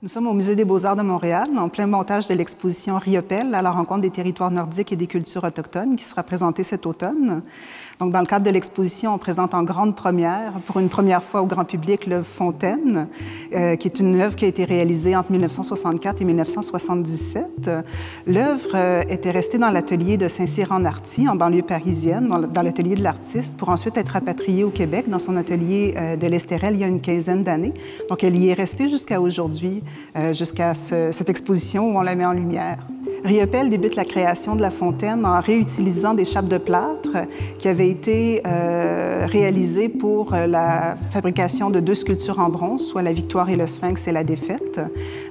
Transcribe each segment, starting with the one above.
Nous sommes au Musée des Beaux-Arts de Montréal, en plein montage de l'exposition Riopelle à la rencontre des territoires nordiques et des cultures autochtones qui sera présentée cet automne. Donc, dans le cadre de l'exposition, on présente en grande première, pour une première fois au grand public, l'œuvre Fontaine, qui est une œuvre qui a été réalisée entre 1964 et 1977. L'œuvre était restée dans l'atelier de Saint-Cyr-en-Arty, en banlieue parisienne, dans l'atelier de l'artiste, pour ensuite être rapatriée au Québec, dans son atelier de l'Estérel, il y a une quinzaine d'années. Donc, elle y est restée jusqu'à aujourd'hui, jusqu'à cette exposition où on la met en lumière. Riopelle débute la création de la fontaine en réutilisant des chapes de plâtre qui avaient été réalisées pour la fabrication de deux sculptures en bronze, soit la Victoire et le Sphinx et la Défaite.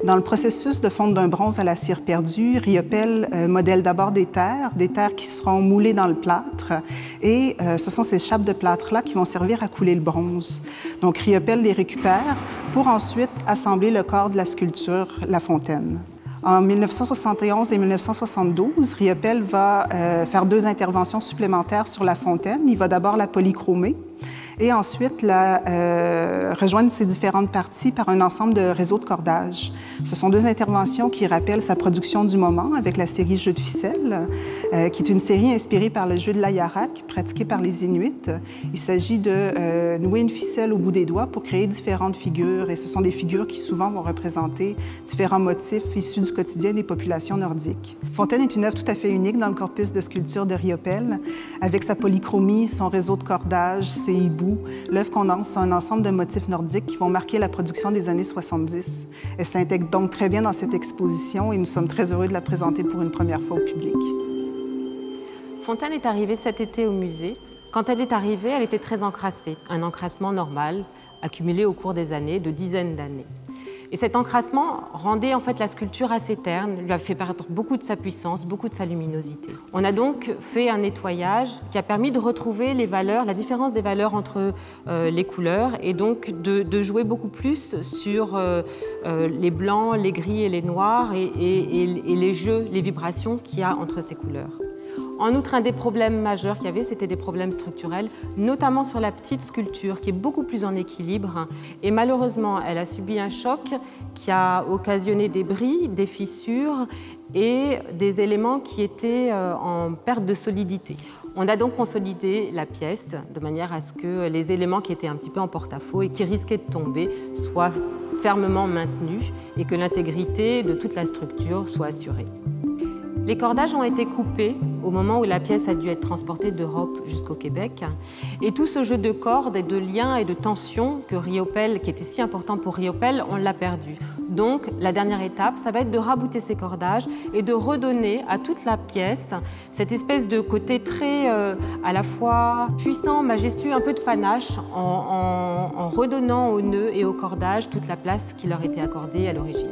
Dans le processus de fonte d'un bronze à la cire perdue, Riopelle modèle d'abord des terres qui seront moulées dans le plâtre, et ce sont ces chapes de plâtre-là qui vont servir à couler le bronze. Donc Riopelle les récupère pour ensuite assembler le corps de la sculpture, la fontaine. En 1971 et 1972, Riopelle va faire deux interventions supplémentaires sur la fontaine. Il va d'abord la polychromer et ensuite rejoindre ses différentes parties par un ensemble de réseaux de cordage. Ce sont deux interventions qui rappellent sa production du moment avec la série Jeu de ficelle, qui est une série inspirée par le jeu de l'Ayarak, pratiqué par les Inuits. Il s'agit de nouer une ficelle au bout des doigts pour créer différentes figures, et ce sont des figures qui souvent vont représenter différents motifs issus du quotidien des populations nordiques. Fontaine est une œuvre tout à fait unique dans le corpus de sculpture de Riopelle, avec sa polychromie, son réseau de cordage, ses hiboux. L'œuvre condense un ensemble de motifs nordiques qui vont marquer la production des années 70. Elle s'intègre donc très bien dans cette exposition et nous sommes très heureux de la présenter pour une première fois au public. Fontaine est arrivée cet été au musée. Quand elle est arrivée, elle était très encrassée, un encrassement normal, accumulé au cours des années, de dizaines d'années. Et cet encrassement rendait en fait la sculpture assez terne, lui a fait perdre beaucoup de sa puissance, beaucoup de sa luminosité. On a donc fait un nettoyage qui a permis de retrouver les valeurs, la différence des valeurs entre les couleurs, et donc de jouer beaucoup plus sur les blancs, les gris et les noirs et les jeux, les vibrations qu'il y a entre ces couleurs. En outre, un des problèmes majeurs qu'il y avait, c'était des problèmes structurels, notamment sur la petite sculpture, qui est beaucoup plus en équilibre. Et malheureusement, elle a subi un choc qui a occasionné des bris, des fissures et des éléments qui étaient en perte de solidité. On a donc consolidé la pièce de manière à ce que les éléments qui étaient un petit peu en porte-à-faux et qui risquaient de tomber soient fermement maintenus et que l'intégrité de toute la structure soit assurée. Les cordages ont été coupés au moment où la pièce a dû être transportée d'Europe jusqu'au Québec. Et tout ce jeu de cordes et de liens et de tensions que Riopelle, qui était si important pour Riopelle, on l'a perdu. Donc, la dernière étape, ça va être de rabouter ces cordages et de redonner à toute la pièce cette espèce de côté très à la fois puissant, majestueux, un peu de panache, en redonnant aux nœuds et aux cordages toute la place qui leur était accordée à l'origine.